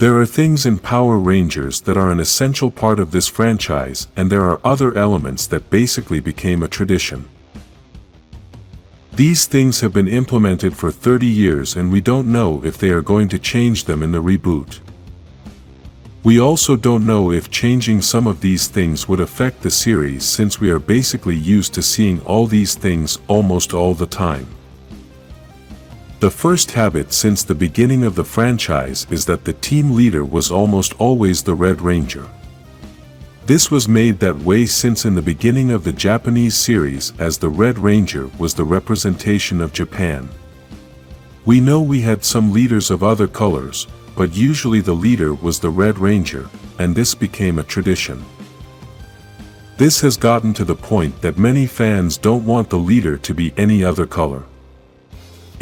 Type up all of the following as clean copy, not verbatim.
There are things in Power Rangers that are an essential part of this franchise, and there are other elements that basically became a tradition. These things have been implemented for 30 years and we don't know if they are going to change them in the reboot. We also don't know if changing some of these things would affect the series, since we are basically used to seeing all these things almost all the time. The first habit since the beginning of the franchise is that the team leader was almost always the Red Ranger. This was made that way since in the beginning of the Japanese series, as the Red Ranger was the representation of Japan. We know we had some leaders of other colors, but usually the leader was the Red Ranger, and this became a tradition. This has gotten to the point that many fans don't want the leader to be any other color.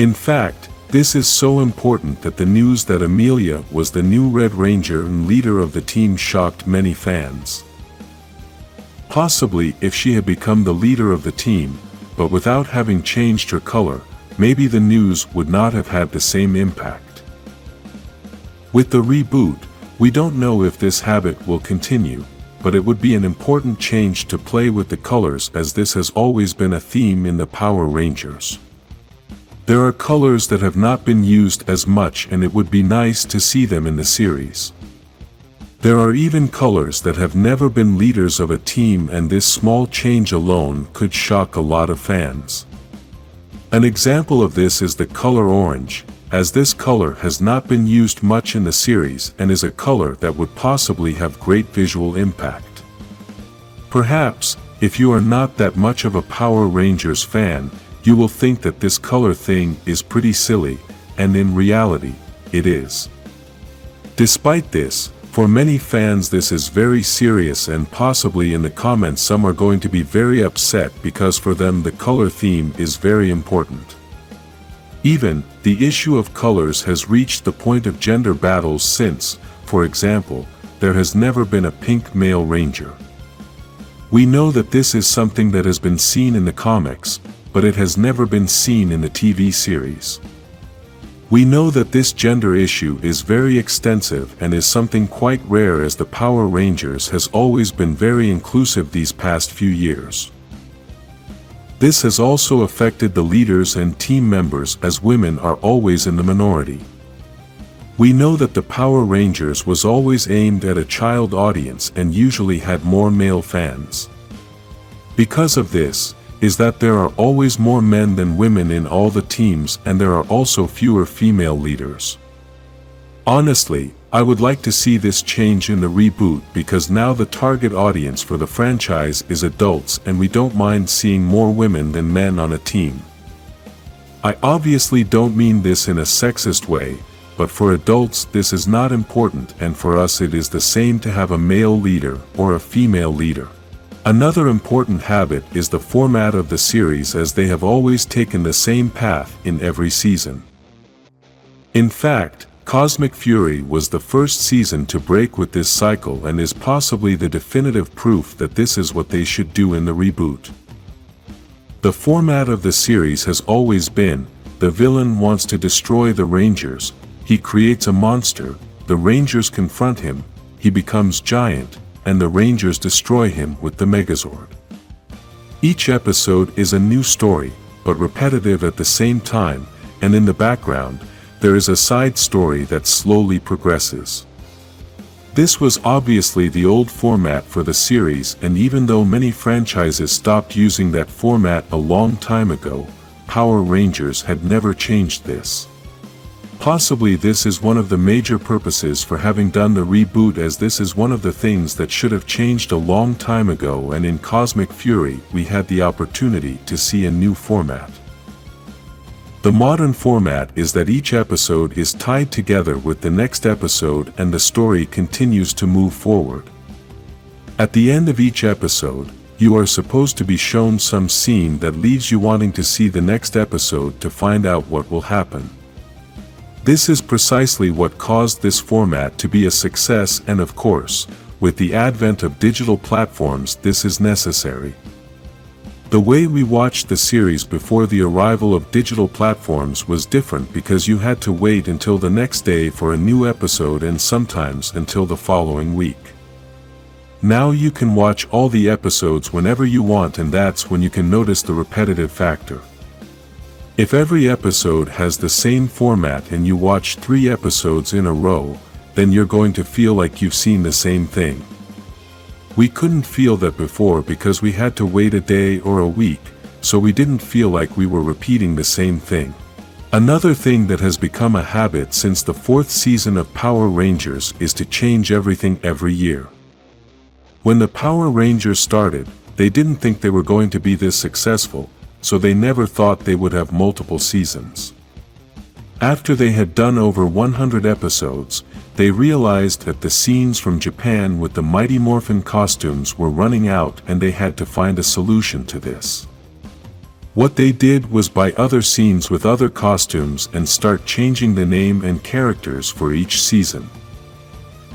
In fact, this is so important that the news that Amelia was the new Red Ranger and leader of the team shocked many fans. Possibly if she had become the leader of the team, but without having changed her color, maybe the news would not have had the same impact. With the reboot, we don't know if this habit will continue, but it would be an important change to play with the colors, as this has always been a theme in the Power Rangers. There are colors that have not been used as much, and it would be nice to see them in the series. There are even colors that have never been leaders of a team, and this small change alone could shock a lot of fans. An example of this is the color orange, as this color has not been used much in the series and is a color that would possibly have great visual impact. Perhaps, if you are not that much of a Power Rangers fan, you will think that this color thing is pretty silly, and in reality, it is. Despite this, for many fans this is very serious, and possibly in the comments some are going to be very upset because for them the color theme is very important. Even, the issue of colors has reached the point of gender battles since, for example, there has never been a pink male ranger. We know that this is something that has been seen in the comics, but it has never been seen in the TV series. We know that this gender issue is very extensive and is something quite rare, as the Power Rangers has always been very inclusive these past few years. This has also affected the leaders and team members, as women are always in the minority. We know that the Power Rangers was always aimed at a child audience and usually had more male fans. Because of this, is that there are always more men than women in all the teams, and there are also fewer female leaders. Honestly, I would like to see this change in the reboot, because now the target audience for the franchise is adults, and we don't mind seeing more women than men on a team. I obviously don't mean this in a sexist way, but for adults this is not important, and for us it is the same to have a male leader or a female leader. Another important habit is the format of the series, as they have always taken the same path in every season. In fact, Cosmic Fury was the first season to break with this cycle, and is possibly the definitive proof that this is what they should do in the reboot. The format of the series has always been, the villain wants to destroy the Rangers, he creates a monster, the Rangers confront him, he becomes giant, and the Rangers destroy him with the Megazord. Each episode is a new story, but repetitive at the same time, and in the background, there is a side story that slowly progresses. This was obviously the old format for the series, and even though many franchises stopped using that format a long time ago, Power Rangers had never changed this. Possibly this is one of the major purposes for having done the reboot, as this is one of the things that should have changed a long time ago, and in Cosmic Fury we had the opportunity to see a new format. The modern format is that each episode is tied together with the next episode and the story continues to move forward. At the end of each episode, you are supposed to be shown some scene that leaves you wanting to see the next episode to find out what will happen. This is precisely what caused this format to be a success, and of course, with the advent of digital platforms this is necessary. The way we watched the series before the arrival of digital platforms was different because you had to wait until the next day for a new episode and sometimes until the following week. Now you can watch all the episodes whenever you want, and that's when you can notice the repetitive factor. If every episode has the same format and you watch 3 episodes in a row, then you're going to feel like you've seen the same thing. We couldn't feel that before because we had to wait a day or a week, so we didn't feel like we were repeating the same thing. Another thing that has become a habit since the 4th season of Power Rangers is to change everything every year. When the Power Rangers started, they didn't think they were going to be this successful, so they never thought they would have multiple seasons. After they had done over 100 episodes, they realized that the scenes from Japan with the Mighty Morphin costumes were running out and they had to find a solution to this. What they did was buy other scenes with other costumes and start changing the name and characters for each season.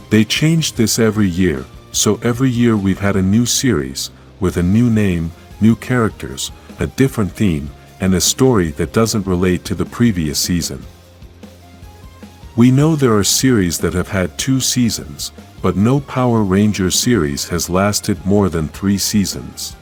They changed this every year, so every year we've had a new series, with a new name, new characters, a different theme, and a story that doesn't relate to the previous season. We know there are series that have had 2 seasons, but no Power Rangers series has lasted more than 3 seasons.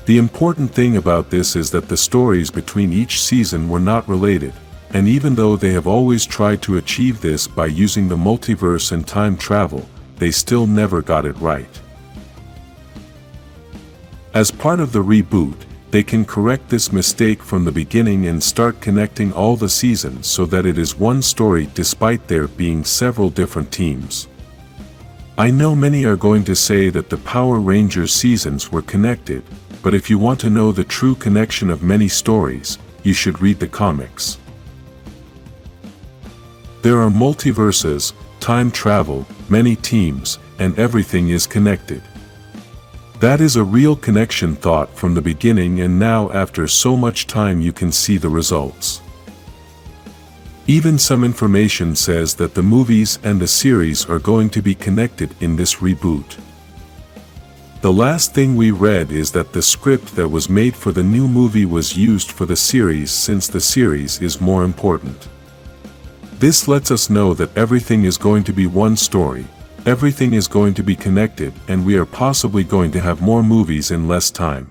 The important thing about this is that the stories between each season were not related, and even though they have always tried to achieve this by using the multiverse and time travel, they still never got it right. As part of the reboot, they can correct this mistake from the beginning and start connecting all the seasons so that it is one story despite there being several different teams. I know many are going to say that the Power Rangers seasons were connected, but if you want to know the true connection of many stories, you should read the comics. There are multiverses, time travel, many teams, and everything is connected. That is a real connection thought from the beginning, and now after so much time you can see the results. Even some information says that the movies and the series are going to be connected in this reboot. The last thing we read is that the script that was made for the new movie was used for the series since the series is more important. This lets us know that everything is going to be one story. Everything is going to be connected, and we are possibly going to have more movies in less time.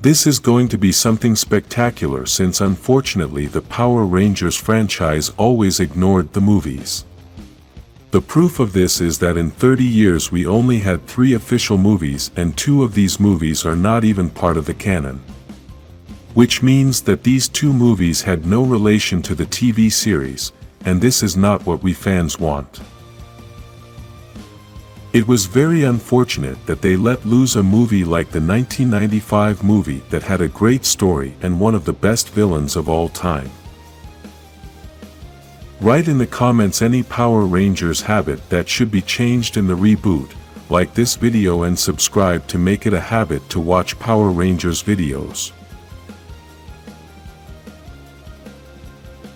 This is going to be something spectacular since unfortunately the Power Rangers franchise always ignored the movies. The proof of this is that in 30 years we only had 3 official movies, and 2 of these movies are not even part of the canon. Which means that these 2 movies had no relation to the TV series, and this is not what we fans want. It was very unfortunate that they let lose a movie like the 1995 movie that had a great story and one of the best villains of all time. Write in the comments any Power Rangers habit that should be changed in the reboot, like this video and subscribe to make it a habit to watch Power Rangers videos.